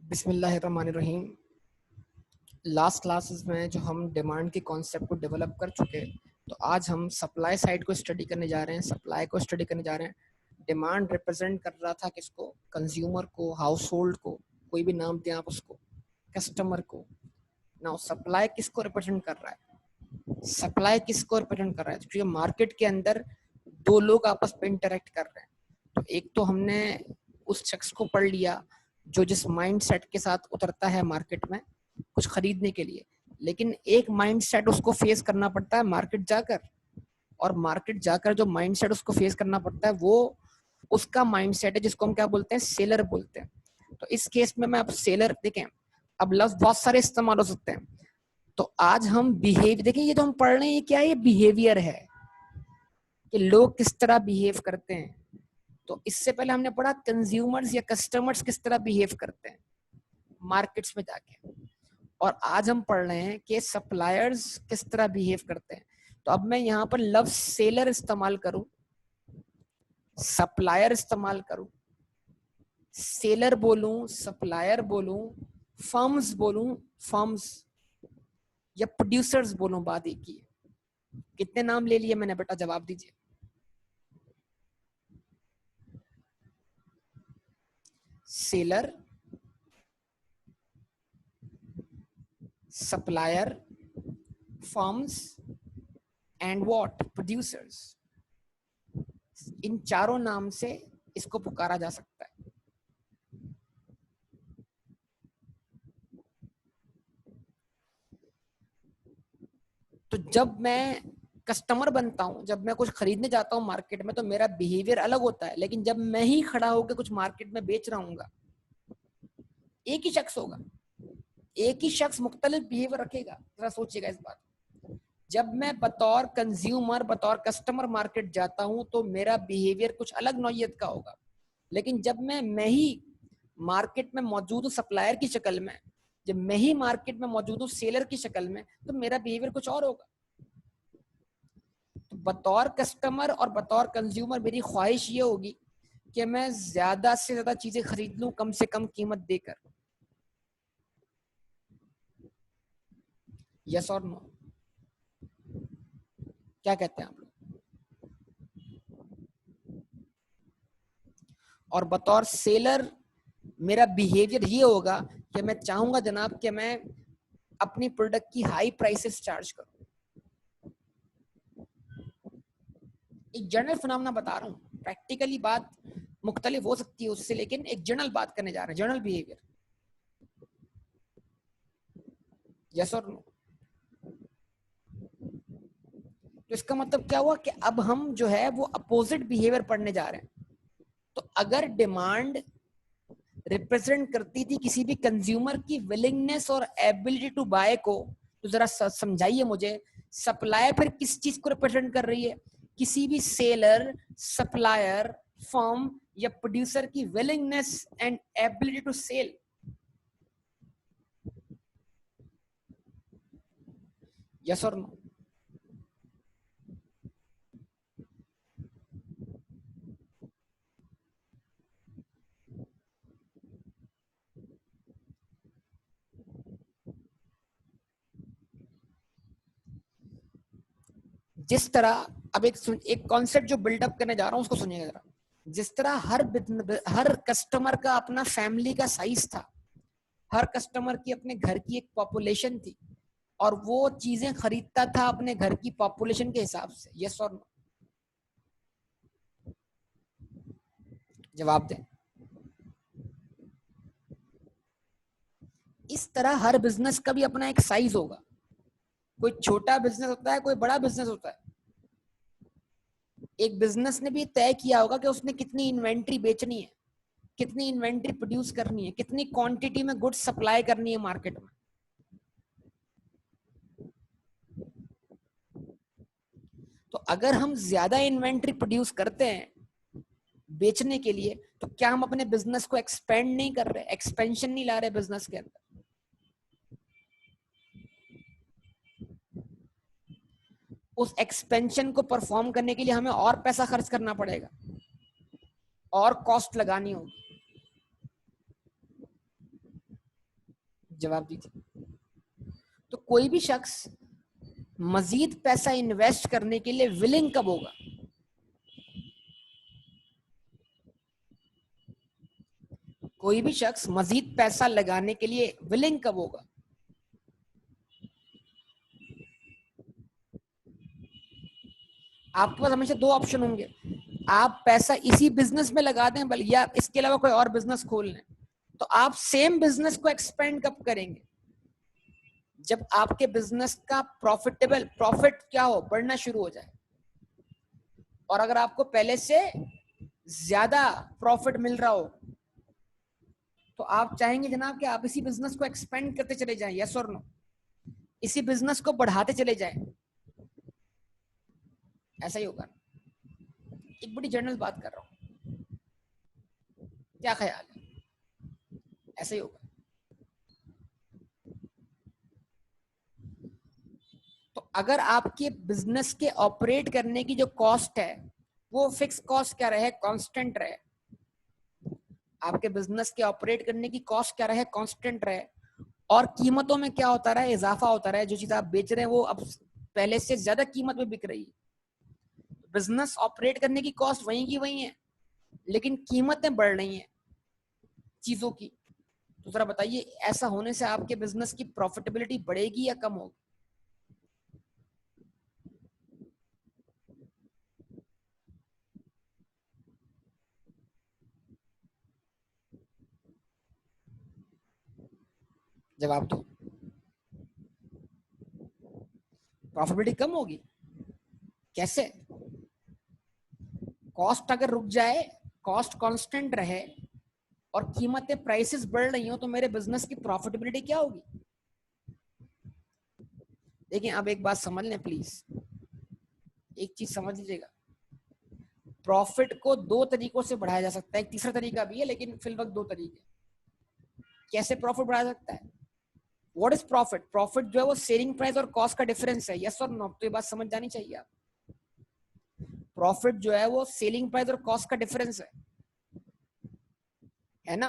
बिस्मिल्लाहिर्रहमानिर्रहीम। Last classes में जो हम डिमांड के कॉन्सेप्ट को डेवलप कर चुके, तो आज हम सप्लाई साइड को स्टडी करने जा रहे हैं। सप्लाई को स्टडी करने जा रहे हैं। डिमांड रिप्रेजेंट कर रहा था किसको? कंज्यूमर को, हाउस होल्ड को, कोई भी नाम दें आप उसको, कस्टमर को। नाउ सप्लाई किसको रिप्रेजेंट कर रहा है? सप्लाई किसको रिप्रेजेंट कर रहा है? क्योंकि मार्केट के अंदर दो लोग आपस में इंटरेक्ट कर रहे हैं। तो एक तो हमने उस शख्स को पढ़ लिया जो जिस माइंड सेट के साथ उतरता है मार्केट में कुछ खरीदने के लिए, लेकिन एक माइंड सेट उसको फेस करना पड़ता है मार्केट जाकर, और मार्केट जाकर जो माइंड सेट उसको फेस करना पड़ता है वो उसका माइंड सेट है जिसको हम क्या बोलते हैं? सेलर बोलते हैं। तो इस केस में मैं अब सेलर, देखें अब लफ्ज बहुत सारे इस्तेमाल हो सकते हैं। तो आज हम बिहेवियर, देखिए ये जो हम पढ़ रहे हैं ये क्या है? ये बिहेवियर है कि लोग किस तरह बिहेव करते हैं। तो इससे पहले हमने पढ़ा कंज्यूमर्स या कस्टमर्स किस तरह बिहेव करते हैं मार्केट्स में जाके, और आज हम पढ़ रहे हैं कि सप्लायर्स किस तरह बिहेव करते हैं। तो अब मैं यहाँ पर लफ्ज सेलर इस्तेमाल करूं, सप्लायर इस्तेमाल करूं, सेलर बोलूं, सप्लायर बोलूं, फर्म्स बोलूं, फर्म्स या प्रोड्यूसर्स बोलूं, बात एक ही है। कितने नाम ले लिए मैंने बेटा? जवाब दीजिए। Seller, supplier, firms and what? Producers. इन चारों नाम से इसको पुकारा जा सकता है। तो जब मैं कस्टमर बनता हूं, जब मैं कुछ खरीदने जाता हूं मार्केट में, तो मेरा बिहेवियर अलग होता है। लेकिन जब मैं ही खड़ा होकर कुछ मार्केट में बेच रहा हूँ, एक ही शख्स होगा, एक ही शख्स मुख्तलिफ बिहेवियर रखेगा। जरा सोचिएगा इस बात। जब मैं बतौर कंज्यूमर, बतौर कस्टमर मार्केट जाता हूं तो मेरा बिहेवियर कुछ अलग नौइयत का होगा। लेकिन जब मैं ही मार्केट में मौजूद हूँ सप्लायर की शक्ल में, जब मैं ही मार्केट में मौजूद हूँ सेलर की शक्ल में, तो मेरा बिहेवियर कुछ और होगा। तो बतौर कस्टमर और बतौर कंज्यूमर मेरी ख्वाहिश ये होगी कि मैं ज्यादा से ज्यादा चीजें खरीद लूं कम से कम कीमत देकर। यस और नो? क्या कहते हैं आप लोग? और बतौर सेलर मेरा बिहेवियर ये होगा कि मैं चाहूंगा जनाब कि मैं अपनी प्रोडक्ट की हाई प्राइसेस चार्ज करूं। एक जनरल फिनोमेना बता रहा हूं, प्रैक्टिकली बात मुख्तलिफ हो सकती है उससे, लेकिन एक जनरल बात करने जा रहे हैं, जनरल बिहेवियर। यस और नो? तो इसका मतलब क्या हुआ कि अब हम जो है वो अपोजिट बिहेवियर पढ़ने जा रहे हैं। तो अगर डिमांड रिप्रेजेंट करती थी किसी भी कंज्यूमर की विलिंगनेस और एबिलिटी टू बाय को, तो जरा समझाइए मुझे, सप्लाई फिर किस चीज को रिप्रेजेंट कर रही है? किसी भी सेलर, सप्लायर, फर्म या प्रोड्यूसर की willingness and ability to sell. Yes और नो? जिस तरह, अब एक कॉन्सेप्ट जो बिल्डअप करने जा रहा हूं उसको सुनिएगा जरा। जिस तरह हर कस्टमर का अपना फैमिली का साइज था, हर कस्टमर की अपने घर की एक पॉपुलेशन थी, और वो चीजें खरीदता था अपने घर की पॉपुलेशन के हिसाब से। यस और नो? जवाब दें। इस तरह हर बिजनेस का भी अपना एक साइज होगा। कोई छोटा बिजनेस होता है, कोई बड़ा बिजनेस होता है। एक बिजनेस ने भी तय किया होगा कि उसने कितनी इन्वेंट्री बेचनी है, कितनी इन्वेंट्री प्रोड्यूस करनी है, कितनी क्वांटिटी में गुड्स सप्लाई करनी है मार्केट में। तो अगर हम ज्यादा इन्वेंट्री प्रोड्यूस करते हैं बेचने के लिए, तो क्या हम अपने बिजनेस को एक्सपेंड नहीं कर रहे, एक्सपेंशन नहीं ला रहे बिजनेस के अंदर? उस एक्सपेंशन को परफॉर्म करने के लिए हमें और पैसा खर्च करना पड़ेगा, और कॉस्ट लगानी होगी। जवाब दीजिए। तो कोई भी शख्स मजीद पैसा इन्वेस्ट करने के लिए विलिंग कब होगा? कोई भी शख्स मजीद पैसा लगाने के लिए विलिंग कब होगा? आपके पास हमेशा दो ऑप्शन होंगे, आप पैसा इसी बिजनेस में लगा दें या इसके अलावा कोई और बिजनेस खोल लें। तो आप सेम बिजनेस को एक्सपेंड कब करेंगे? जब आपके बिजनेस का प्रॉफिट क्या हो, बढ़ना शुरू हो जाए। और अगर आपको पहले से ज्यादा प्रॉफिट मिल रहा हो तो आप चाहेंगे जनाब कि आप इसी बिजनेस को एक्सपेंड करते चले जाएं, यस और नो? इसी बिजनेस को बढ़ाते चले जाएं, ऐसा ही होगा। एक बड़ी जनरल बात कर रहा हूं, क्या ख्याल है? ऐसा ही होगा। तो अगर आपके बिजनेस के ऑपरेट करने की जो कॉस्ट है वो फिक्स कॉस्ट क्या रहे, कांस्टेंट रहे, आपके बिजनेस के ऑपरेट करने की कॉस्ट क्या रहे, कांस्टेंट रहे, और कीमतों में क्या होता रहा, इजाफा होता रहा, जो चीज आप बेच रहे हैं वो अब पहले से ज्यादा कीमत में बिक रही है। बिजनेस ऑपरेट करने की कॉस्ट वही की वही है, लेकिन कीमतें बढ़ रही हैं चीजों की। तो जरा बताइए, ऐसा होने से आपके बिजनेस की प्रॉफिटेबिलिटी बढ़ेगी या कम होगी? जवाब दो। प्रॉफिटेबिलिटी कम होगी। कैसे? कॉस्ट अगर रुक जाए, कॉस्ट कांस्टेंट रहे और कीमतें, प्राइसेस बढ़ रही हो, तो मेरे बिजनेस की प्रॉफिटेबिलिटी क्या होगी? देखिए, अब एक बात समझ लें प्लीज, एक चीज समझ लीजिएगा। प्रॉफिट को दो तरीकों से बढ़ाया जा सकता है, एक तीसरा तरीका भी है, लेकिन फिल वक्त दो तरीके। कैसे प्रॉफिट बढ़ाया सकता है? What is profit? प्रॉफिट जो है वो सेलिंग प्राइस और कॉस्ट का डिफरेंस है, यस और नो? तो ये बात समझ जानी चाहिए आप। प्रॉफिट जो है वो सेलिंग प्राइस और कॉस्ट का डिफरेंस है ना?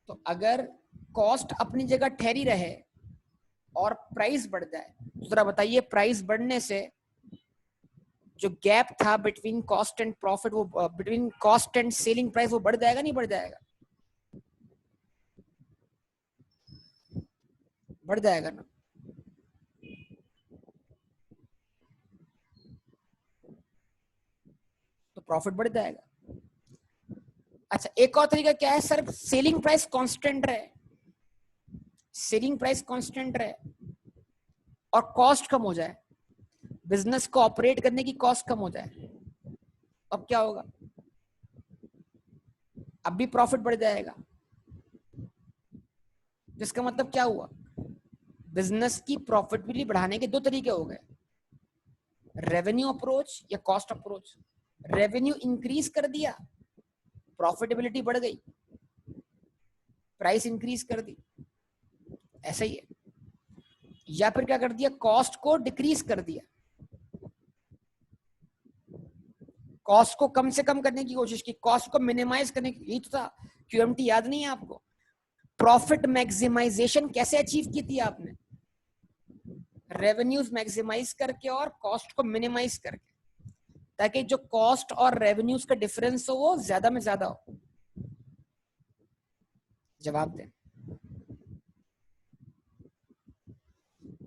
तो अगर कॉस्ट अपनी जगह ठहरी रहे और प्राइस बढ़ जाए, तो जरा बताइए, प्राइस बढ़ने से जो गैप था बिटवीन कॉस्ट एंड प्रॉफिट, वो between cost and selling price, वो बढ़ जाएगा नहीं बढ़ जाएगा? बढ़ जाएगा ना? तो प्रॉफिट बढ़ जाएगा। अच्छा, एक और तरीका क्या है सर? सेलिंग प्राइस कांस्टेंट रहे, सेलिंग प्राइस कांस्टेंट रहे और कॉस्ट कम हो जाए, बिजनेस को ऑपरेट करने की कॉस्ट कम हो जाए। अब क्या होगा? अब भी प्रॉफिट बढ़ जाएगा। जिसका मतलब क्या हुआ? बिजनेस की प्रॉफिटेबिलिटी बढ़ाने के दो तरीके हो गए, रेवेन्यू अप्रोच या कॉस्ट अप्रोच। रेवेन्यू इंक्रीज कर दिया, प्रॉफिटेबिलिटी बढ़ गई, प्राइस इंक्रीज कर दी, ऐसा ही है। या फिर क्या कर दिया, कॉस्ट को डिक्रीज कर दिया, कॉस्ट को कम से कम करने की कोशिश की, कॉस्ट को मिनिमाइज करने की, यही तो था। क्यूएमटी याद नहीं है आपको? प्रॉफिट मैक्सिमाइजेशन कैसे अचीव की थी आपने? रेवेन्यूज मैक्सिमाइज करके और कॉस्ट को मिनिमाइज करके, ताकि जो कॉस्ट और रेवेन्यूज का डिफरेंस हो वो ज्यादा में ज्यादा हो। जवाब दें।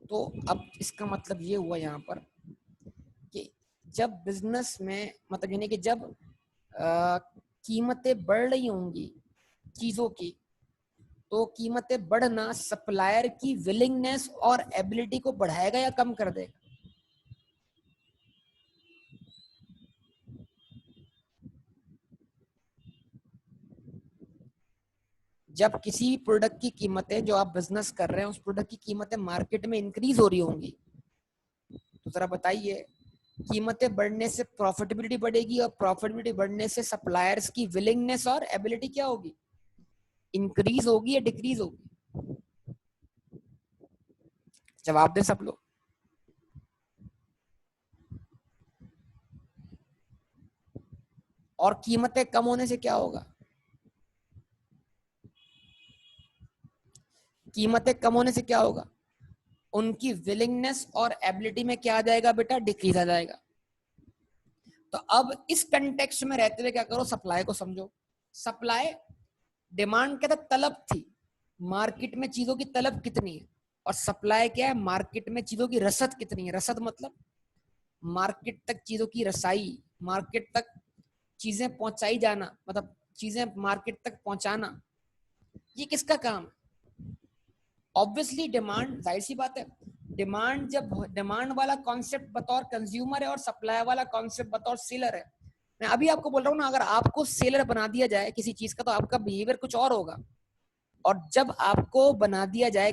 तो अब इसका मतलब ये हुआ यहाँ पर कि जब बिजनेस में, मतलब यानी कि जब कीमतें बढ़ रही होंगी चीजों की, तो कीमतें बढ़ना सप्लायर की विलिंगनेस और एबिलिटी को बढ़ाएगा या कम कर देगा? जब किसी प्रोडक्ट की कीमतें, जो आप बिजनेस कर रहे हैं उस प्रोडक्ट की कीमतें मार्केट में इंक्रीज हो रही होंगी, तो जरा बताइए, कीमतें बढ़ने से प्रॉफिटेबिलिटी बढ़ेगी और प्रॉफिटेबिलिटी बढ़ने से सप्लायर्स की विलिंगनेस और एबिलिटी क्या होगी? इंक्रीज होगी या डिक्रीज होगी? जवाब दें सब लोग। और कीमतें कम होने से क्या होगा? कीमतें कम होने से क्या होगा, उनकी विलिंगनेस और एबिलिटी में क्या आ जाएगा बेटा, डिक्रीज आ जाएगा। तो अब इस कंटेक्स्ट में रहते हुए क्या करो, सप्लाई को समझो। सप्लाई, डिमांड क्या था, तलब थी, मार्केट में चीजों की तलब कितनी है, और सप्लाई क्या है, मार्केट में चीजों की रसद कितनी है। रसद मतलब मार्केट तक चीजों की रसाई, मार्केट तक चीजें पहुंचाई जाना, मतलब चीजें मार्केट तक पहुंचाना, ये किसका काम है? ऑब्वियसली डिमांड, जाहिर सी बात है, डिमांड जब डिमांड वाला कॉन्सेप्ट बतौर कंज्यूमर है और सप्लाई वाला कॉन्सेप्ट बतौर सेलर है। मैं अभी आपको बोल रहा हूँ ना, अगर आपको सेलर बना दिया जाए किसी चीज का तो आपका बिहेवियर कुछ और होगा, और जब आपको बना दिया जाए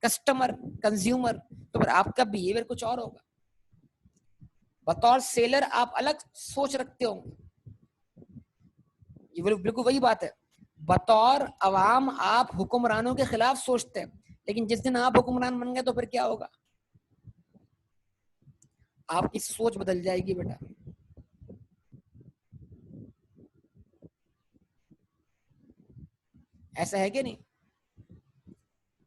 कस्टमर, कंज्यूमर, तो फिर आपका बिहेवियर कुछ और होगा। बतौर सेलर आप अलग सोच रखते होंगे, ये बिल्कुल वही बात है। बतौर अवाम आप हुक्मरानों के खिलाफ सोचते हैं, लेकिन जिस दिन आप हुक्मरान बन गए तो फिर क्या होगा, आपकी सोच बदल जाएगी बेटा। ऐसा है कि नहीं?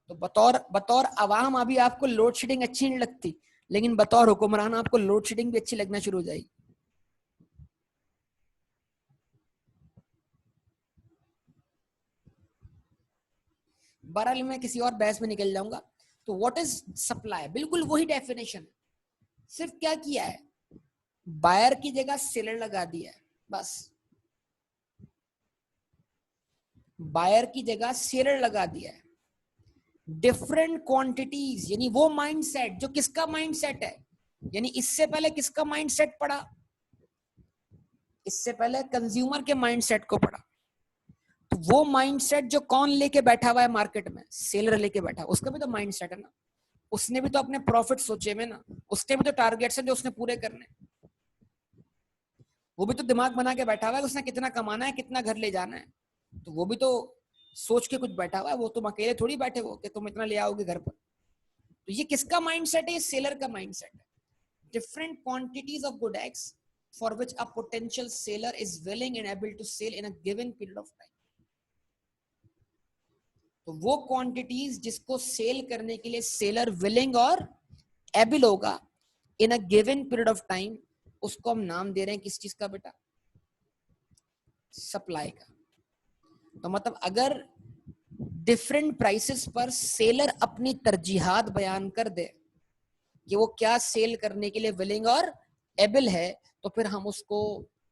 तो बतौर बतौर अवाम अभी आपको लोड शेडिंग अच्छी नहीं लगती, लेकिन बतौर हुक्मरान आपको लोड शेडिंग भी अच्छी लगना शुरू हो जाएगी। बहरहाल मैं किसी और बहस में निकल जाऊंगा। तो व्हाट इज सप्लाई, बिल्कुल वही डेफिनेशन, सिर्फ क्या किया है, बायर की जगह सेलर लगा दिया है, बस। बायर की जगह सेलर लगा दिया है। डिफरेंट क्वांटिटीज, यानी वो माइंडसेट जो किसका माइंडसेट है, यानी इससे पहले किसका माइंडसेट पड़ा, इससे पहले कंज्यूमर के माइंडसेट को पड़ा। तो वो माइंडसेट जो कौन लेके बैठा हुआ है मार्केट में, सेलर लेके बैठा, उसका भी तो माइंडसेट है ना, उसने भी तो अपने प्रॉफिट सोचे में ना, उसके भी तो टारगेट्स हैं जो उसने पूरे करने, वो भी तो दिमाग बना के बैठा हुआ है, उसने कितना कमाना है, कितना घर ले जाना है, तो वो भी तो सोच के कुछ बैठा हुआ है। वो तुम अकेले थोड़ी बैठे हो कि तुम इतना ले आओगे घर पर। तो ये किसका माइंडसेट है, ये सेलर का माइंडसेट है। Different quantities of good eggs for which a potential seller is willing and able to sell in a given period of time. तो वो क्वांटिटीज जिसको सेल करने के लिए सेलर विलिंग और एबल होगा in a given period of time, उसको हम नाम दे रहे हैं किस चीज का बेटा, सप्लाई का। तो मतलब अगर डिफरेंट प्राइसेस पर सेलर अपनी तरजीहात बयान कर दे कि वो क्या सेल करने के लिए विलिंग और एबल है, तो फिर हम उसको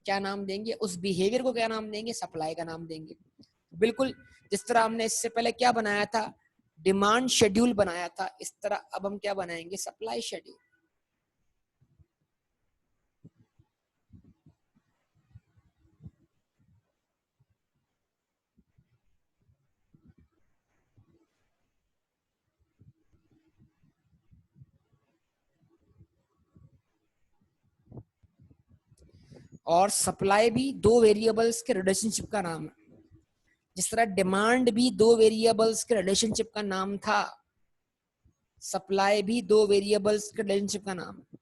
क्या नाम देंगे, उस बिहेवियर को क्या नाम देंगे, सप्लाई का नाम देंगे। बिल्कुल जिस तरह हमने इससे पहले क्या बनाया था, डिमांड शेड्यूल बनाया था, इस तरह अब हम क्या बनाएंगे, सप्लाई शेड्यूल। और सप्लाई भी दो वेरिएबल्स के रिलेशनशिप का नाम है, जिस तरह डिमांड भी दो वेरिएबल्स के रिलेशनशिप का नाम था, सप्लाई भी दो वेरिएबल्स के रिलेशनशिप का नाम है।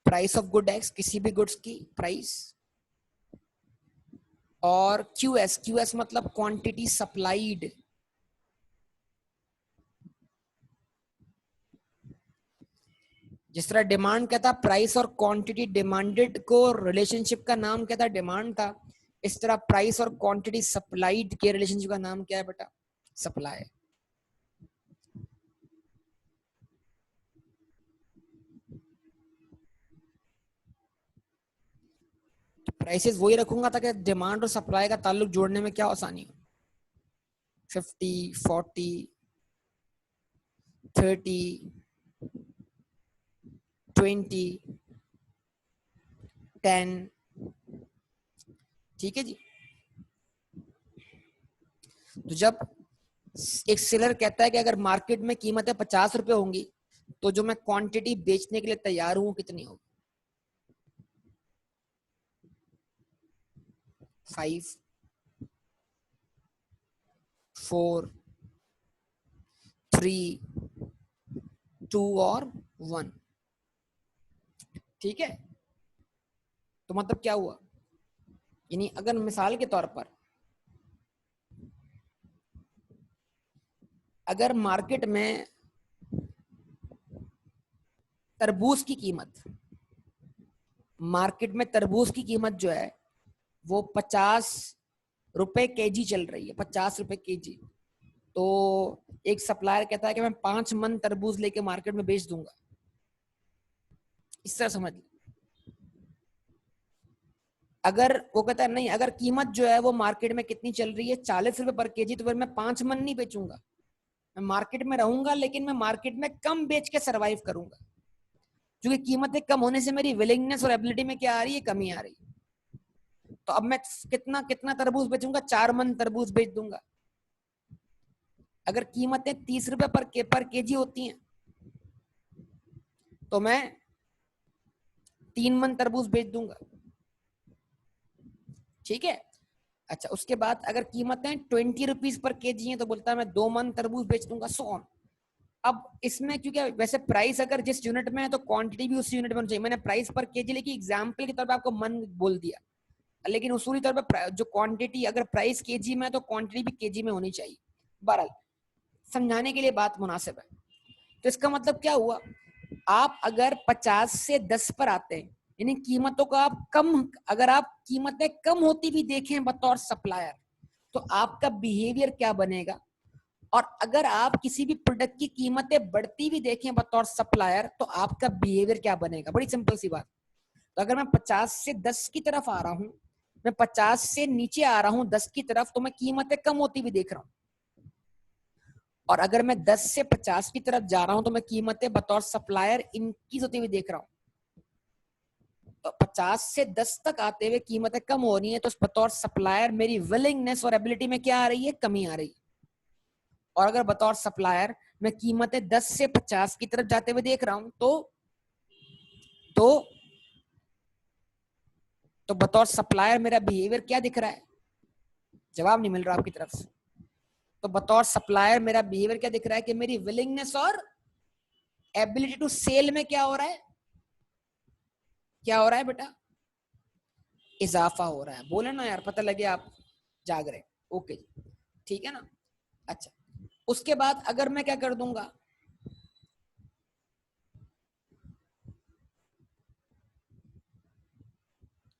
प्राइस ऑफ गुड एक्स, किसी भी गुड्स की प्राइस, और क्यूएस, क्यूएस मतलब क्वांटिटी सप्लाइड। जिस तरह डिमांड क्या था, प्राइस और क्वांटिटी डिमांडेड को रिलेशनशिप का नाम क्या था, डिमांड था, इस तरह प्राइस और क्वांटिटी सप्लाइड के रिलेशनशिप का नाम क्या है बेटा, सप्लाई। तो प्राइसेस वही रखूंगा ताकि डिमांड और सप्लाई का ताल्लुक जोड़ने में क्या आसानी हो, 50, 40, 30, 20, 10। ठीक है जी। तो जब एक सेलर कहता है कि अगर मार्केट में कीमतें 50 रुपए होंगी, तो जो मैं क्वांटिटी बेचने के लिए तैयार हूं कितनी होगी, 5, 4, 3, 2 और 1। ठीक है। तो मतलब क्या हुआ, यानी अगर मिसाल के तौर पर अगर तरबूज की कीमत मार्केट में तरबूज की कीमत जो है वो 50 रुपए केजी चल रही है, 50 रुपए केजी। तो एक सप्लायर कहता है कि मैं 5 मन तरबूज लेके मार्केट में बेच दूंगा, इस तरह समझ। अगर वो कहता है नहीं, अगर कीमत जो है वो मार्केट में कितनी चल रही है 40 रुपए पर केजी, तो फिर मैं 5 मन नहीं बेचूंगा, मैं मार्केट में रहूंगा लेकिन मैं मार्केट में कम बेच के सरवाइव करूंगा, क्योंकि कीमतें कम होने से मेरी विलिंगनेस और एबिलिटी में क्या आ रही है, कमी आ रही है। तो अब मैं कितना कितना तरबूज बेचूंगा, 4 मन तरबूज बेच दूंगा। अगर कीमतें 30 रुपए पर केजी होती हैं तो मैं 3 मन तरबूज बेच दूंगा, ठीक है। अच्छा, उसके बाद अगर कीमतें 20 रुपीज पर केजी हैं तो बोलता है मैं 2 मन तरबूज बेच दूंगा, सो ऑन। अब इसमें क्योंकि वैसे प्राइस अगर जिस यूनिट में है तो क्वांटिटी भी उस यूनिट में होनी चाहिए। मैंने प्राइस पर केजी लेके एग्जांपल के तौर पे आपको मन बोल दिया, लेकिन उसूली तौर पे जो क्वांटिटी, अगर प्राइस केजी में है तो क्वांटिटी भी केजी में होनी चाहिए। बहरहाल समझाने के लिए बात मुनासिब है। तो इसका मतलब क्या हुआ, आप अगर 50 से 10 पर आते हैं, यानी कीमतों का आप कम, अगर आप कीमतें कम होती भी देखें बतौर सप्लायर, तो आपका बिहेवियर क्या बनेगा। और अगर आप किसी भी प्रोडक्ट की कीमतें बढ़ती भी देखें बतौर सप्लायर, तो आपका बिहेवियर क्या बनेगा। बड़ी सिंपल सी बात। तो अगर मैं 50 से 10 की तरफ आ रहा हूं, मैं 50 से नीचे आ रहा हूं 10 की तरफ, तो मैं कीमतें कम होती भी देख रहा हूं। और अगर मैं 10 से 50 की तरफ जा रहा हूं तो मैं कीमतें बतौर सप्लायर इंक्रीज होती हुई देख रहा हूं। तो 50 से 10 तक आते हुए कीमतें कम हो रही हैं, तो बतौर सप्लायर मेरी विलिंगनेस और एबिलिटी में क्या आ रही है, कमी आ रही है। और अगर बतौर सप्लायर मैं कीमतें 10 से 50 की तरफ जाते हुए देख रहा हूं, तो तो बतौर सप्लायर मेरा बिहेवियर क्या दिख रहा है, जवाब नहीं मिल रहा आपकी तरफ से। तो बतौर सप्लायर मेरा बिहेवियर क्या दिख रहा है कि मेरी विलिंगनेस और एबिलिटी टू सेल में क्या हो रहा है, क्या हो रहा है बेटा, इजाफा हो रहा है। बोले ना यार, पता लगे आप जाग रहे। ओके, ठीक है ना। अच्छा, उसके बाद अगर मैं क्या कर दूंगा,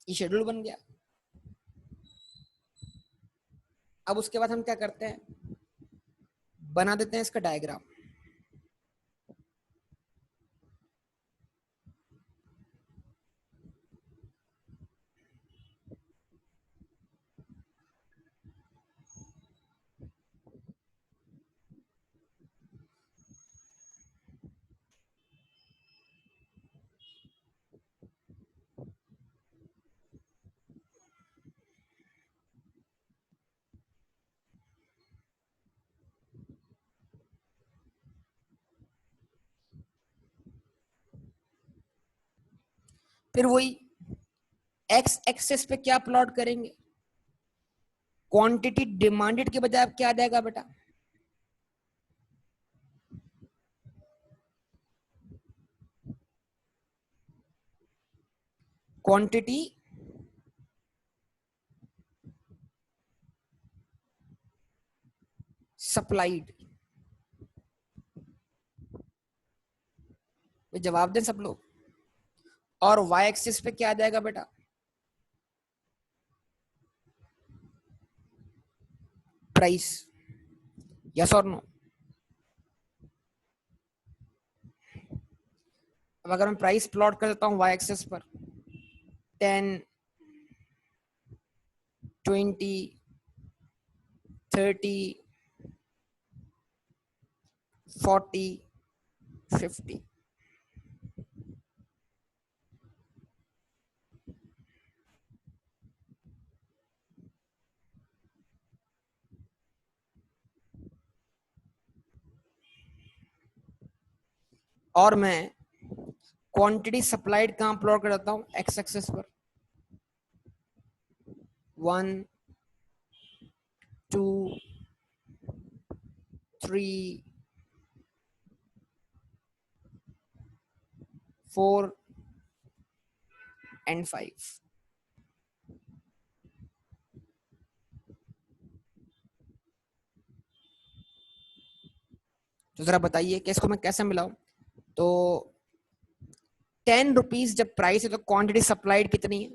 ये शेड्यूल बन गया। अब उसके बाद हम क्या करते हैं, बना देते हैं इसका डायग्राम। फिर वही एक्स एक्सेस पे क्या प्लॉट करेंगे, क्वांटिटी डिमांडेड के बजाय अब क्या आ जाएगा बेटा, क्वांटिटी सप्लाइड। जवाब दें सब लोग। और वाई एक्सिस पे क्या आ जाएगा बेटा, प्राइस। यस और नो। अब अगर मैं प्राइस प्लॉट कर देता हूं वाई एक्सिस पर, 10, 20, 30, 40, 50, और मैं क्वांटिटी सप्लाइड कहां प्लॉट कर देता हूं, एक्स एक्सिस पर, 1, 2, 3, 4 एंड 5। तो जरा बताइए कि इसको मैं कैसे मिलाऊं। तो 10 रुपीज जब प्राइस है तो क्वांटिटी सप्लाइड कितनी है?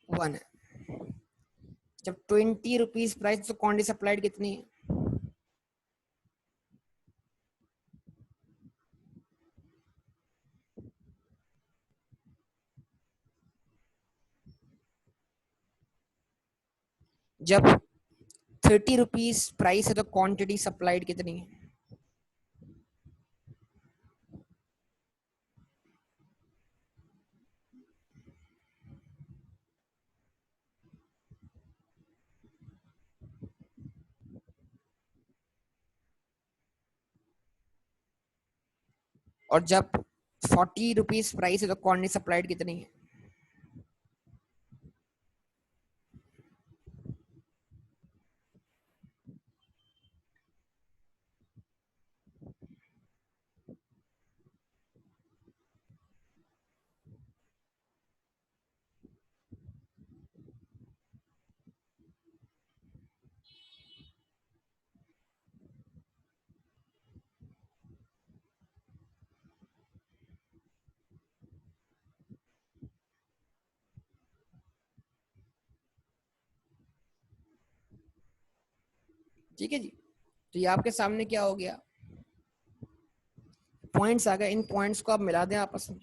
वन है। जब 20 रुपीज प्राइस तो क्वांटिटी सप्लाइड कितनी है? जब 30 रुपीज प्राइस है तो क्वांटिटी सप्लाइड कितनी है? और जब 40 रुपीज प्राइस है तो क्वांटिटी सप्लाइड कितनी है? ठीक है जी। तो ये आपके सामने क्या हो गया, पॉइंट्स आ गए। इन पॉइंट्स को आप मिला दें आपस में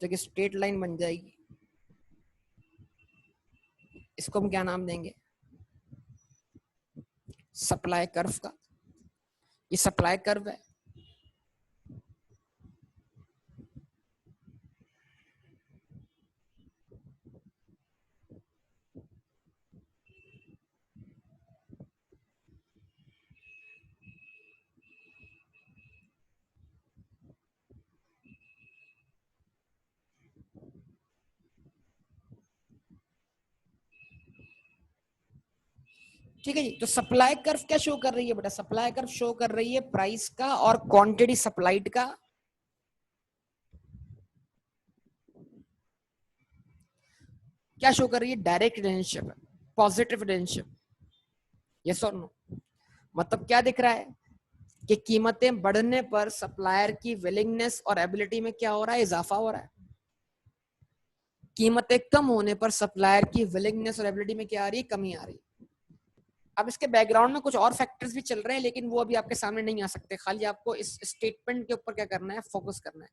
तो एक स्ट्रेट लाइन बन जाएगी। इसको हम क्या नाम देंगे? सप्लाई कर्व का। ये सप्लाई कर्व है। ठीक है जी। तो सप्लाई कर्व क्या शो कर रही है बेटा? सप्लाई कर्व शो कर रही है प्राइस का और क्वांटिटी सप्लाइड का। क्या शो कर रही है? Direct relationship, positive relationship. Yes और नो? मतलब क्या दिख रहा है कि कीमतें बढ़ने पर सप्लायर की विलिंगनेस और एबिलिटी में क्या हो रहा है? इजाफा हो रहा है। कीमतें कम होने पर सप्लायर की विलिंगनेस और एबिलिटी में क्या आ रही है? कमी आ रही है। अब इसके बैकग्राउंड में कुछ और फैक्टर्स भी चल रहे हैं, लेकिन वो अभी आपके सामने नहीं आ सकते। खाली आपको इस स्टेटमेंट के ऊपर क्या करना है? फोकस करना है।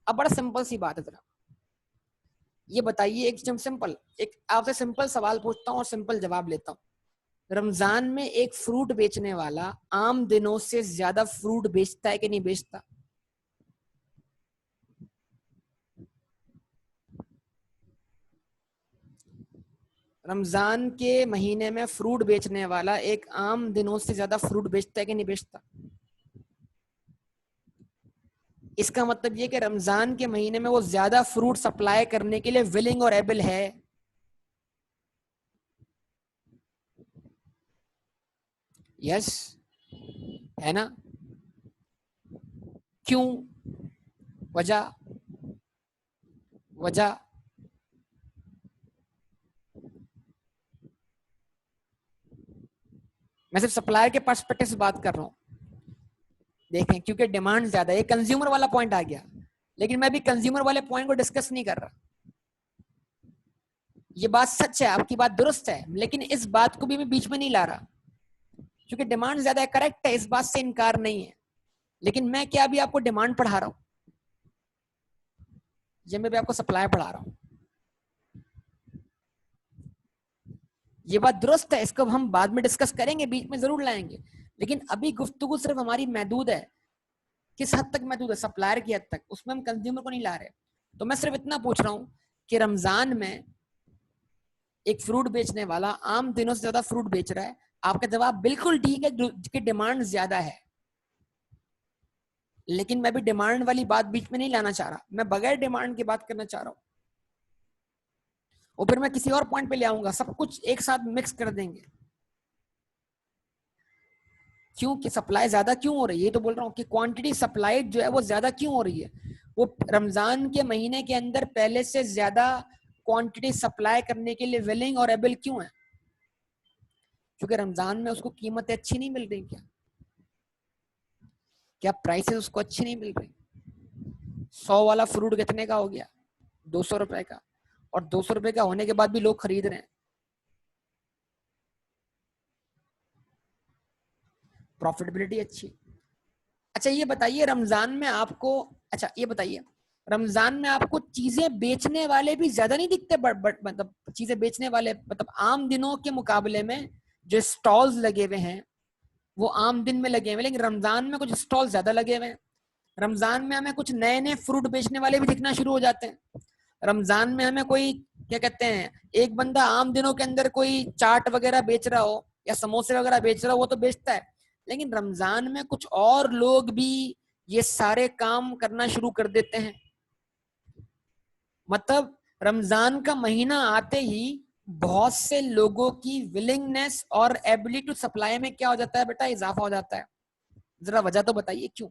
अब बड़ा सिंपल सी बात है, जरा ये बताइए, एक सिंपल, एक आपसे सिंपल सवाल पूछता हूँ और सिंपल जवाब लेता हूँ। रमजान में एक फ्रूट बेचने वाला आम दिनों से ज्यादा फ्रूट बेचता है कि नहीं बेचता? रमजान के महीने में फ्रूट बेचने वाला एक आम दिनों से ज्यादा फ्रूट बेचता है कि नहीं बेचता? इसका मतलब ये कि रमजान के महीने में वो ज्यादा फ्रूट सप्लाई करने के लिए विलिंग और एबल है। यस, है ना? क्यों? वजह? वजह? मैं सिर्फ सप्लायर के पर्सपेक्टिव से बात कर रहा हूँ। देखें, क्योंकि डिमांड ज्यादा है। कंज्यूमर वाला पॉइंट आ गया, लेकिन मैं भी कंज्यूमर वाले पॉइंट को डिस्कस नहीं कर रहा। ये बात सच है, आपकी बात दुरुस्त है, लेकिन इस बात को भी मैं बीच में नहीं ला रहा। क्योंकि डिमांड ज्यादा है, करेक्ट है, इस बात से इनकार नहीं है। लेकिन मैं क्या अभी आपको डिमांड पढ़ा रहा हूँ? ये मैं भी आपको सप्लाई पढ़ा रहा हूँ। ये बात दुरुस्त है, इसको हम बाद में डिस्कस करेंगे, बीच में जरूर लाएंगे। लेकिन अभी गुफ्तगू सिर्फ हमारी महदूद है। किस हद तक महदूद है? सप्लायर की हद तक। उसमें हम कंज्यूमर को नहीं ला रहे। तो मैं सिर्फ इतना पूछ रहा हूँ कि रमजान में एक फ्रूट बेचने वाला आम दिनों से ज्यादा फ्रूट बेच रहा है। आपका जवाब बिल्कुल ठीक है कि डिमांड ज्यादा है। लेकिन मैं भी डिमांड वाली बात बीच में नहीं लाना चाह रहा, मैं बगैर डिमांड की बात करना चाह रहा हूँ। और फिर मैं किसी और पॉइंट पे ले आऊंगा, सब कुछ एक साथ मिक्स कर देंगे। क्यों कि सप्लाई ज्यादा क्यों हो रही है, ये तो बोल रहा हूँ कि क्वांटिटी सप्लाइड जो है वो ज्यादा क्यों हो रही है। वो रमजान के महीने के अंदर पहले से ज्यादा क्वांटिटी सप्लाई करने के लिए विलिंग और एबल क्यों है? क्योंकि रमजान में उसको कीमतें अच्छी नहीं मिल रही। क्या क्या प्राइसेस उसको अच्छी नहीं मिल रही? 100 वाला फ्रूट कितने का हो गया? 200 रुपए का। और 200 रुपए का होने के बाद भी लोग खरीद रहे हैं। प्रॉफिटेबिलिटी अच्छी। अच्छा ये बताइए रमजान में आपको, अच्छा ये बताइए रमजान में आपको चीजें बेचने वाले भी ज्यादा नहीं दिखते? मतलब चीजें बेचने वाले, मतलब आम दिनों के मुकाबले में जो स्टॉल्स लगे हुए हैं वो आम दिन में लगे हुए, लेकिन रमजान में कुछ स्टॉल ज्यादा लगे हुए हैं। रमजान में हमें कुछ नए नए फ्रूट बेचने वाले भी दिखना शुरू हो जाते हैं। रमजान में हमें कोई, क्या कहते हैं, एक बंदा आम दिनों के अंदर कोई चाट वगैरह बेच रहा हो या समोसे वगैरह बेच रहा हो वो तो बेचता है, लेकिन रमजान में कुछ और लोग भी ये सारे काम करना शुरू कर देते हैं। मतलब रमजान का महीना आते ही बहुत से लोगों की विलिंगनेस और एबिलिटी टू सप्लाई में क्या हो जाता है बेटा? इजाफा हो जाता है। जरा वजह तो बताइए क्यों?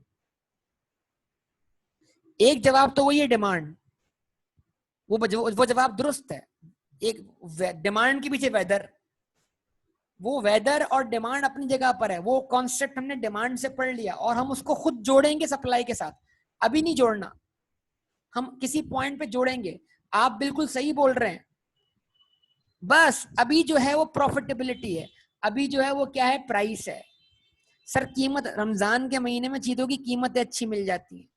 एक जवाब तो वही है, डिमांड। वो जवाब दुरुस्त है। एक डिमांड के पीछे वेदर, वो वेदर और डिमांड अपनी जगह पर है। वो कॉन्सेप्ट हमने डिमांड से पढ़ लिया और हम उसको खुद जोड़ेंगे सप्लाई के साथ। अभी नहीं जोड़ना, हम किसी पॉइंट पे जोड़ेंगे। आप बिल्कुल सही बोल रहे हैं। बस अभी जो है वो प्रॉफिटेबिलिटी है, अभी जो है वो क्या है? प्राइस है। सर कीमत, रमजान के महीने में चीजों की कीमतें अच्छी मिल जाती है।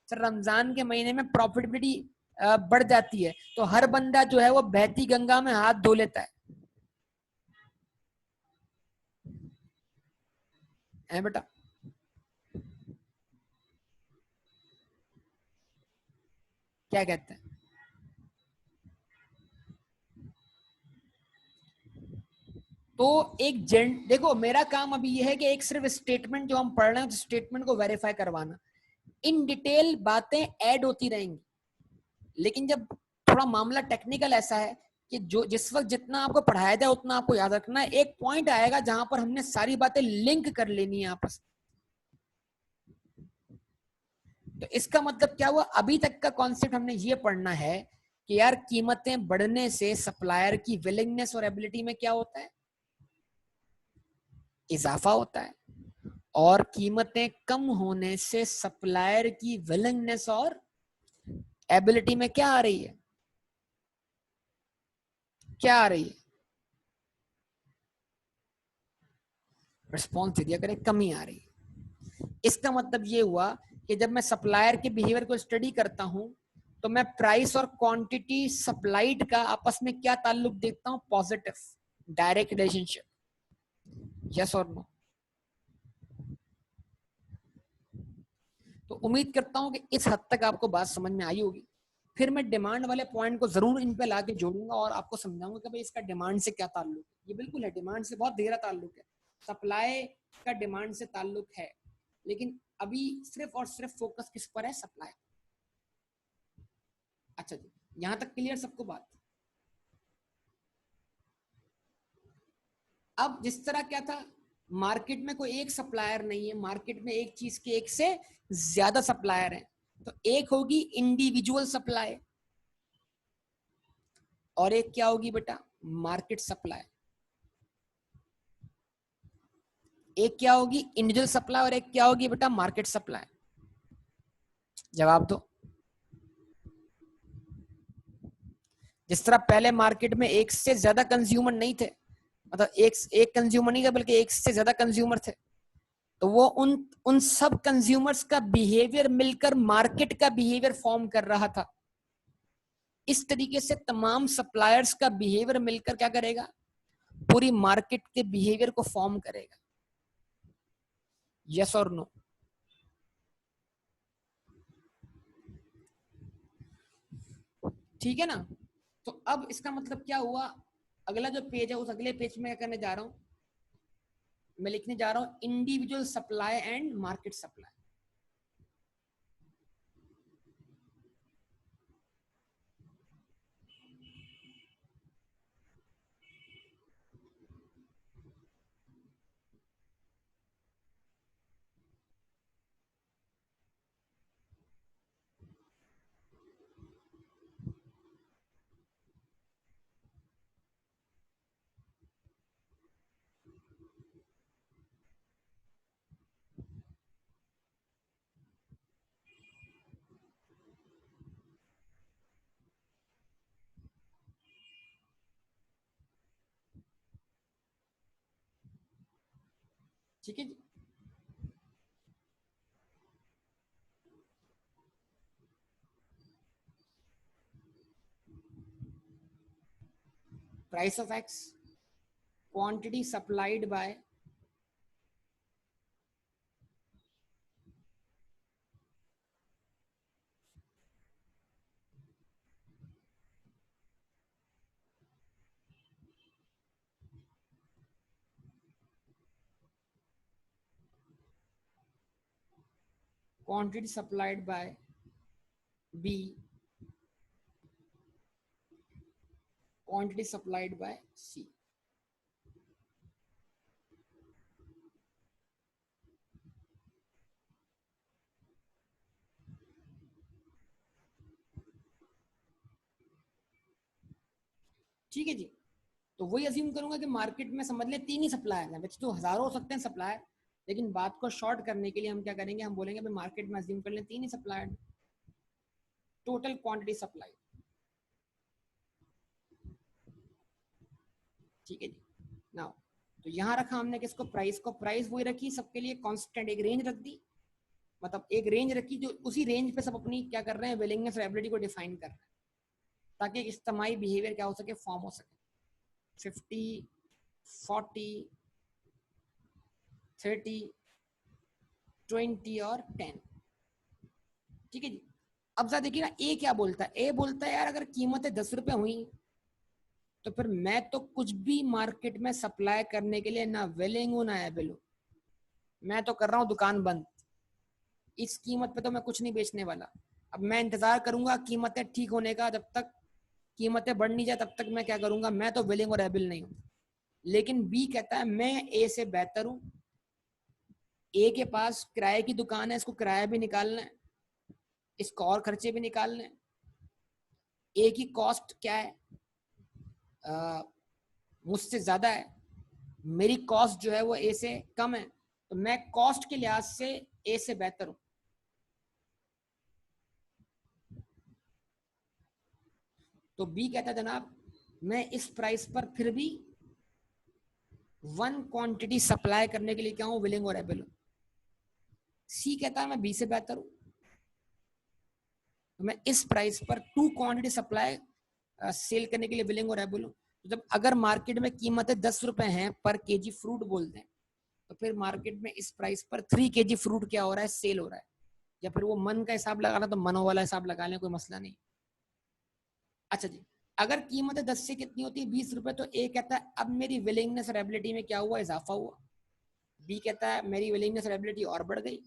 सर रमजान के महीने में प्रॉफिटेबिलिटी बढ़ जाती है, तो हर बंदा जो है वो बहती गंगा में हाथ धो लेता है बेटा? क्या कहते हैं? तो एक जेंट, देखो मेरा काम अभी ये है कि एक सिर्फ स्टेटमेंट जो हम पढ़ रहे हैं उस स्टेटमेंट को वेरीफाई करवाना। इन डिटेल बातें ऐड होती रहेंगी, लेकिन जब थोड़ा मामला टेक्निकल ऐसा है कि जो जिस वक्त जितना आपको पढ़ाया जाए उतना आपको याद रखना है। एक पॉइंट आएगा जहां पर हमने सारी बातें लिंक कर लेनी है आपस में। तो इसका मतलब क्या हुआ? अभी तक का कॉन्सेप्ट हमने ये पढ़ना है कि यार कीमतें बढ़ने से सप्लायर की विलिंगनेस और एबिलिटी में क्या होता है? इजाफा होता है। और कीमतें कम होने से सप्लायर की विलिंगनेस और एबिलिटी में क्या आ रही है? क्या आ रही है? रिस्पॉन्स दे दिया करें, कमी आ रही है। इसका मतलब ये हुआ कि जब मैं सप्लायर के बिहेवियर को स्टडी करता हूं तो मैं प्राइस और क्वांटिटी सप्लाइड का आपस में क्या ताल्लुक देखता हूं? Positive, direct relationship. यस और नो? तो उम्मीद करता हूं कि इस हद तक आपको बात समझ में आई होगी। फिर मैं डिमांड वाले पॉइंट को जरूर इन पे लाके जोड़ूंगा और आपको समझाऊंगा कि भाई इसका डिमांड से क्या ताल्लुक है। ये बिल्कुल है, डिमांड से बहुत गहरा ताल्लुक है। सप्लाई का डिमांड से ताल्लुक है, लेकिन अभी सिर्फ और सिर्फ फोकस किस पर है? सप्लाई। अच्छा जी, यहां तक क्लियर सबको बात? अब जिस तरह क्या था, मार्केट में कोई एक सप्लायर नहीं है, मार्केट में एक चीज के एक से ज्यादा सप्लायर है। तो एक होगी इंडिविजुअल सप्लाई और एक क्या होगी बेटा? Market supply. एक क्या होगी? इंडिविजुअल सप्लाई और एक क्या होगी बेटा? Market supply. जवाब दो। जिस तरह पहले मार्केट में एक से ज्यादा कंज्यूमर नहीं थे, मतलब एक एक कंज्यूमर नहीं था बल्कि एक से ज्यादा कंज्यूमर थे, तो वो उन उन सब कंज्यूमर्स का बिहेवियर मिलकर मार्केट का बिहेवियर फॉर्म कर रहा था। इस तरीके से तमाम सप्लायर्स का बिहेवियर मिलकर क्या करेगा? पूरी मार्केट के बिहेवियर को फॉर्म करेगा। यस और नो? ठीक है ना? तो अब इसका मतलब क्या हुआ? अगला जो पेज है उस अगले पेज में क्या करने जा रहा हूं? मैं लिखने जा रहा हूं individual supply and market supply. ठीक है जी। Price of X, quantity supplied by quantity supplied by B, quantity supplied by C. ठीक है जी। तो वही अज्यूम करूंगा कि मार्केट में समझ ले 3 ही सप्लायर हैं, वैसे तो हजारों हो सकते हैं सप्लायर, लेकिन बात को शॉर्ट करने के लिए हम क्या करेंगे, हम बोलेंगे भाई मार्केट में अज्यूम कर लें 3 ही सप्लायर, टोटल क्वांटिटी सप्लाई। ठीक है जी। नाउ तो यहाँ रखा हमने किसको, प्राइस को, प्राइस वही रखी सबके लिए कांस्टेंट, एक रेंज रख दी, मतलब एक रेंज रखी जो उसी रेंज पे सब अपनी क्या कर रहे हैं, विलिंगनेस और एबिलिटी को डिफाइन कर रहे हैं, ताकि एक इज्तिमाई बिहेवियर क्या हो सके, फॉर्म हो सके। 50, 40, 30, 20 और 10। ठीक है जी। अब जरा देखिए ना, ए क्या बोलता है, ए बोलता है यार अगर कीमतें 10 रुपए हुई तो फिर मैं तो कुछ भी मार्केट में सप्लाई करने के लिए ना विलिंग हूं ना एबल हूं, मैं तो कर रहा हूं दुकान बंद, इस कीमत पे तो मैं कुछ नहीं बेचने वाला। अब मैं इंतजार करूंगा कीमतें ठीक होने का, जब तक कीमतें बढ़ नहीं जाए तब तक मैं क्या करूंगा, मैं तो विलिंग और एबल नहीं हूं। लेकिन बी कहता है मैं ए से बेहतर हूं, ए के पास किराए की दुकान है, इसको किराया भी निकालना है, इसको और खर्चे भी निकालने हैं, ए की कॉस्ट क्या है, मुझसे ज्यादा है, मेरी कॉस्ट जो है वो ए से कम है, तो मैं कॉस्ट के लिहाज से ए से बेहतर हूं। तो बी कहता है जनाब मैं इस प्राइस पर फिर भी 1 क्वांटिटी सप्लाई करने के लिए क्या हूं, विलिंग और एबल हूं। सी कहता है मैं बी से बेहतर हूं, तो मैं इस प्राइस पर 2 क्वांटिटी सप्लाई सेल करने के लिए विलिंग और एबल हूं। तो जब अगर मार्केट में कीमतें 10 रुपए हैं पर केजी फ्रूट बोलते हैं, तो फिर मार्केट में इस प्राइस पर 3 केजी फ्रूट क्या हो रहा है, सेल हो रहा है। या फिर वो मन का हिसाब लगाना तो मनो वाला हिसाब लगा लें, कोई मसला नहीं। अच्छा जी, अगर कीमतें 10 से कितनी होती है, 20 रुपए, तो ए कहता है अब मेरी विलिंगनेस और एबिलिटी में क्या हुआ, इजाफा हुआ। बी कहता है मेरी विलिंगनेस और एबिलिटी और बढ़ गई।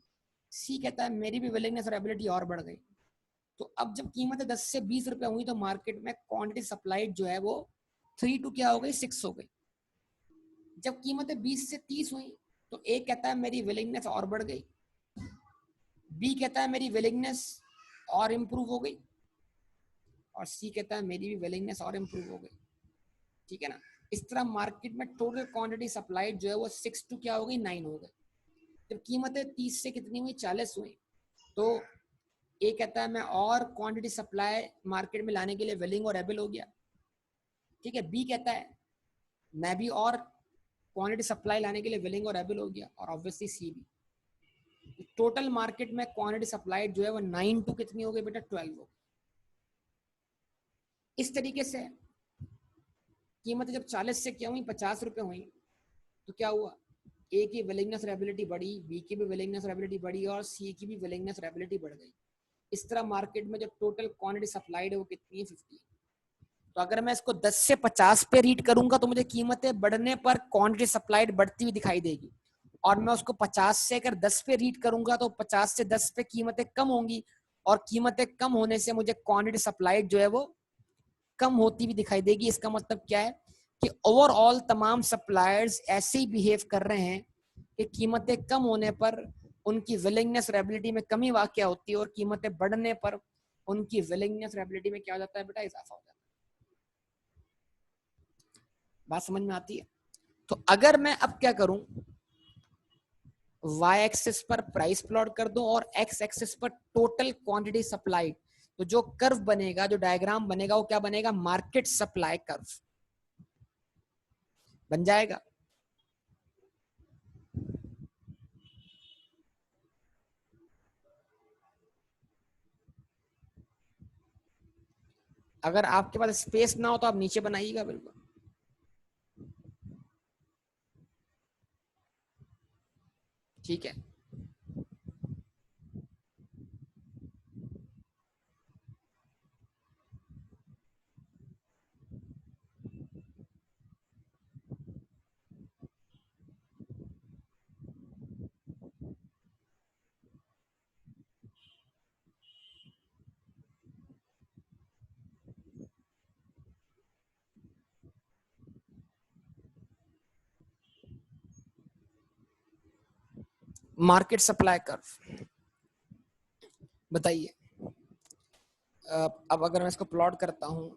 सी कहता है मेरी भी विलिंगनेस और एबिलिटी और बढ़ गई। तो अब जब कीमतें 10 से 20 रुपए हुई तो मार्केट में क्वांटिटी सप्लाइड जो है वो 3 टू क्या हो गई, 6 हो गई। जब कीमतें 20 से 30 हुई तो ए कहता है मेरी विलिंगनेस और बढ़ गई, बी कहता है मेरी विलिंगनेस और इम्प्रूव हो गई, और सी कहता है मेरी भी विलिंगनेस और इम्प्रूव हो गई। ठीक है ना। इस तरह मार्केट में टोटल क्वांटिटी सप्लाइड जो है वो 6 टू क्या हो गई, 9 हो गई। जब कीमतें 30 से कितनी हुई, 40 हुई, तो ए कहता है मैं और क्वांटिटी सप्लाई मार्केट में लाने के लिए विलिंग और एबल हो गया। ठीक है। बी कहता है मैं भी और क्वांटिटी सप्लाई लाने के लिए विलिंग और एबल हो गया, और ऑब्वियसली सी भी। टोटल मार्केट में क्वांटिटी सप्लाई जो है वो 9 टू कितनी हो गई बेटा, 12 हो गई। इस तरीके से कीमत जब 40 से क्या हुई, 50 रुपए हुई, तो क्या हुआ, ए की विलिंगनेस और एबिलिटी बढ़ी, बी की भी विलिंगनेस और एबिलिटी बढ़ी, और सी की भी विलिंगनेस और एबिलिटी बढ़ गई। इस तरह मार्केट में जो टोटल क्वांटिटी सप्लाइड है वो कितनी है, 50। तो अगर मैं इसको 10 से 50 पे रीड करूंगा तो मुझे कीमतें बढ़ने पर क्वांटिटी सप्लाइड बढ़ती हुई दिखाई देगी, और मैं उसको 50 से अगर 10 पे रीड करूंगा तो 50 से 10 पे कीमतें कम होंगी, और कीमतें कम होने से मुझे क्वांटिटी सप्लाइड जो है वो कम होती हुई दिखाई देगी। इसका मतलब क्या है कि ओवरऑल तमाम सप्लायर्स ऐसे ही बिहेव कर रहे हैं कि कीमतें कम होने पर उनकी विलिंगनेस और एबिलिटी में कमी वाक़ होती है, और कीमतें बढ़ने पर उनकी विलिंगनेस और एबिलिटी में क्या हो जाता है बेटा, इजाफा हो जाता है। बात समझ में आती है। तो अगर मैं अब क्या करूं, y एक्सिस पर प्राइस प्लॉट कर दूं और x एक्सिस पर टोटल क्वांटिटी सप्लाई, तो जो कर्व बनेगा, जो डायग्राम बनेगा वो क्या बनेगा, मार्केट सप्लाई कर्व बन जाएगा। अगर आपके पास स्पेस ना हो तो आप नीचे बनाइएगा बिल्कुल। ठीक है, मार्केट सप्लाई कर्व बताइए। अब अगर मैं इसको प्लॉट करता हूं,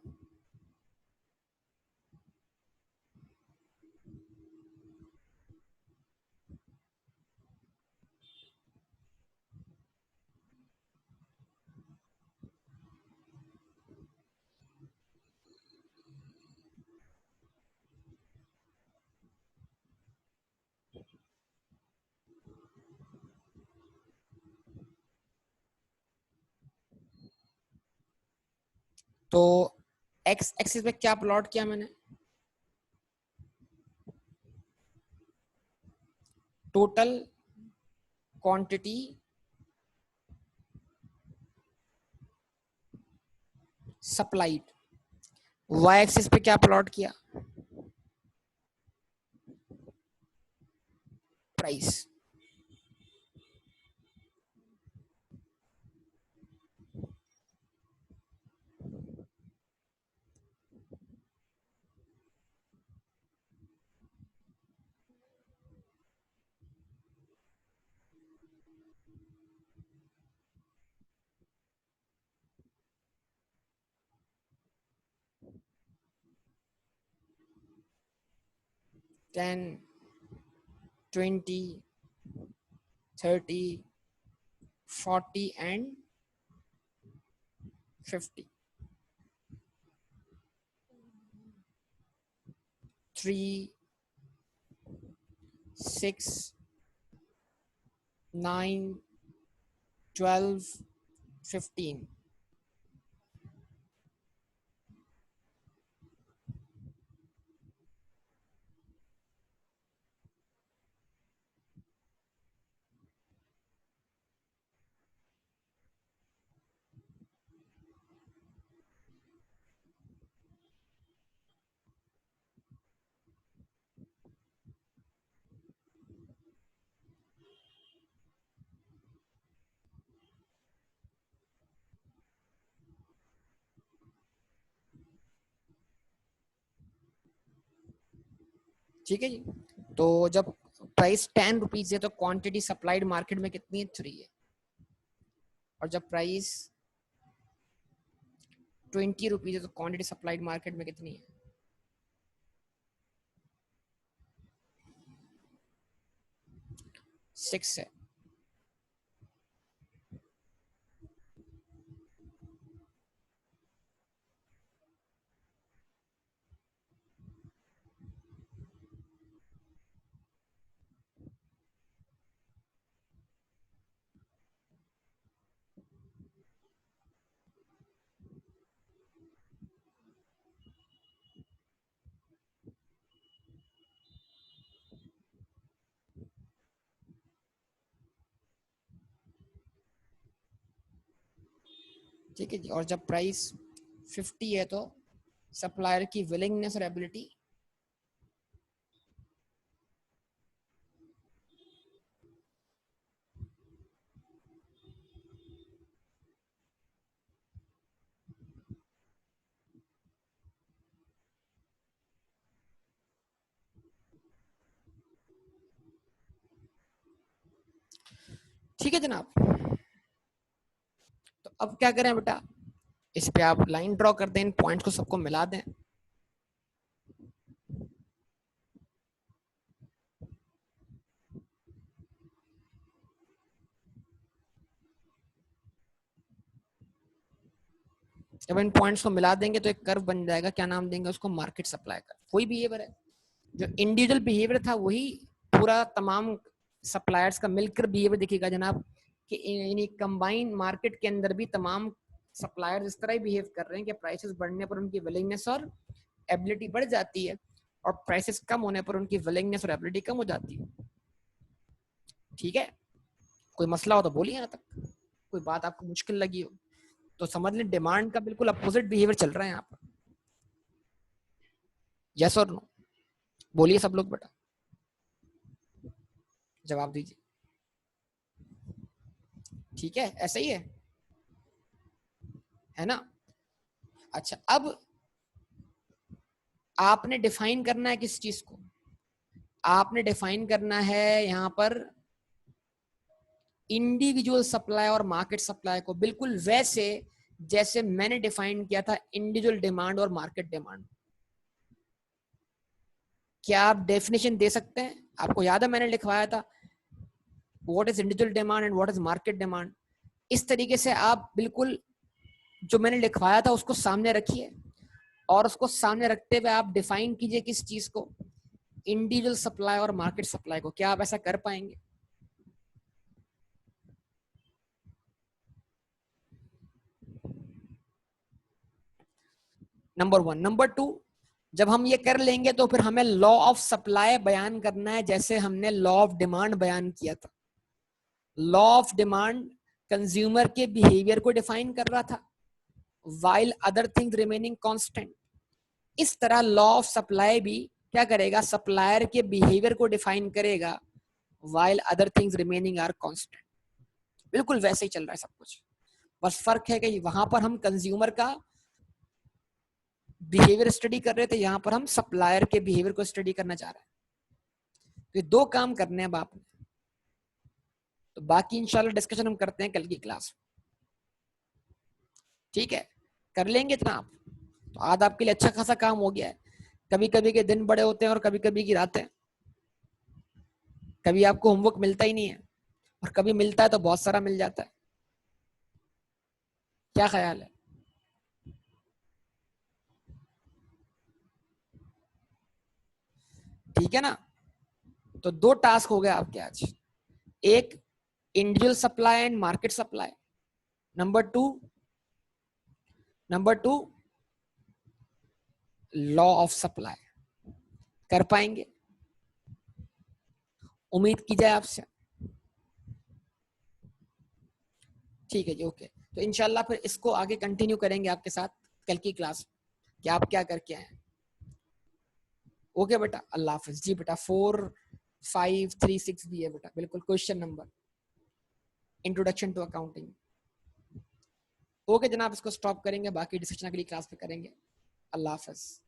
तो एक्स एक्सिस पे क्या प्लॉट किया मैंने, total quantity supplied. Y axis पे क्या प्लॉट किया, प्राइस। 10, 20, 30, 40 एंड 50। 3, 6, 9, 12, 15। ठीक है जी, तो जब प्राइस 10 रुपीज है तो क्वांटिटी सप्लाइड मार्केट में कितनी है, 3 है। और जब प्राइस 20 रुपीज है तो क्वांटिटी सप्लाइड मार्केट में कितनी है, 6 है। ठीक है जी, और जब प्राइस 50 है तो सप्लायर की विलिंगनेस और एबिलिटी, ठीक है जनाब। तो अब क्या करें बेटा, इस पे आप लाइन ड्रॉ कर दें, इन पॉइंट्स को सबको मिला दें। जब इन पॉइंट्स को मिला देंगे तो एक कर्व बन जाएगा, क्या नाम देंगे उसको, मार्केट सप्लाई कर्व। वही बिहेवियर है, जो इंडिविजुअल बिहेवियर था वही पूरा तमाम सप्लायर्स का मिलकर बिहेवियर दिखेगा जनाब, कि यानी कंबाइन मार्केट के अंदर भी तमाम सप्लायर इस तरह ही बिहेव कर रहे हैं कि प्राइसेस बढ़ने पर उनकी विलिंगनेस और एबिलिटी बढ़ जाती है और प्राइसेस कम होने पर उनकी विलिंगनेस और एबिलिटी कम हो जाती है। ठीक है, कोई मसला हो तो बोलिए, यहाँ तक कोई बात आपको मुश्किल लगी हो तो समझ लें डिमांड का बिल्कुल अपोजिट बिहेवियर चल रहा है यहाँ पर। यस और नो बोलिए सब लोग, बेटा जवाब दीजिए। ठीक है, ऐसा ही है ना। अच्छा, अब आपने डिफाइन करना है किस चीज को, आपने डिफाइन करना है यहाँ पर इंडिविजुअल सप्लाई और मार्केट सप्लाई को, बिल्कुल वैसे जैसे मैंने डिफाइन किया था इंडिविजुअल डिमांड और मार्केट डिमांड। क्या आप डेफिनेशन दे सकते हैं? आपको याद है मैंने लिखवाया था what is individual demand and what is market demand. इस तरीके से आप बिल्कुल जो मैंने लिखवाया था उसको सामने रखिए और उसको सामने रखते हुए आप डिफाइन कीजिए किस चीज को, इंडिविजुअल सप्लाई और मार्केट सप्लाई को। क्या आप ऐसा कर पाएंगे? नंबर 1। नंबर 2, जब हम ये कर लेंगे तो फिर हमें लॉ ऑफ सप्लाई बयान करना है जैसे हमने लॉ ऑफ डिमांड बयान किया था। लॉ ऑफ डिमांड कंज्यूमर के बिहेवियर को डिफाइन कर रहा था while other things remaining constant। इस तरह लॉ ऑफ सप्लाई भी क्या करेगा, सप्लायर के बिहेवियर को डिफाइन करेगा while other things remaining are constant। बिल्कुल वैसे ही चल रहा है सब कुछ, बस फर्क है कि वहां पर हम कंज्यूमर का बिहेवियर स्टडी कर रहे थे, यहाँ पर हम सप्लायर के बिहेवियर को स्टडी करना चाह रहे हैं। तो ये दो काम करने हैं बाप ने। तो बाकी इंशाल्लाह डिस्कशन हम करते हैं कल की क्लास। ठीक है, कर लेंगे इतना आप तो आज आपके लिए अच्छा खासा काम हो गया है। कभी कभी के दिन बड़े होते हैं और कभी कभी की रातें। कभी आपको होमवर्क मिलता ही नहीं है और कभी मिलता है तो बहुत सारा मिल जाता है। क्या ख्याल है? ठीक है ना। तो दो टास्क हो गए आपके आज, एक individual supply and market supply, number two law of supply. कर पाएंगे? उम्मीद की जाए आपसे। ठीक है जी, ओके। तो इंशाल्लाह फिर इसको आगे कंटिन्यू करेंगे आपके साथ कल की क्लास कि आप क्या करके आए। ओके बेटा, अल्लाह हाफिज जी। बेटा 4536 भी है बेटा, बिल्कुल question number, introduction to accounting. Okay जनाब, इसको स्टॉप करेंगे, बाकी डिस्कशन अगली क्लास में करेंगे। अल्लाह हाफिज।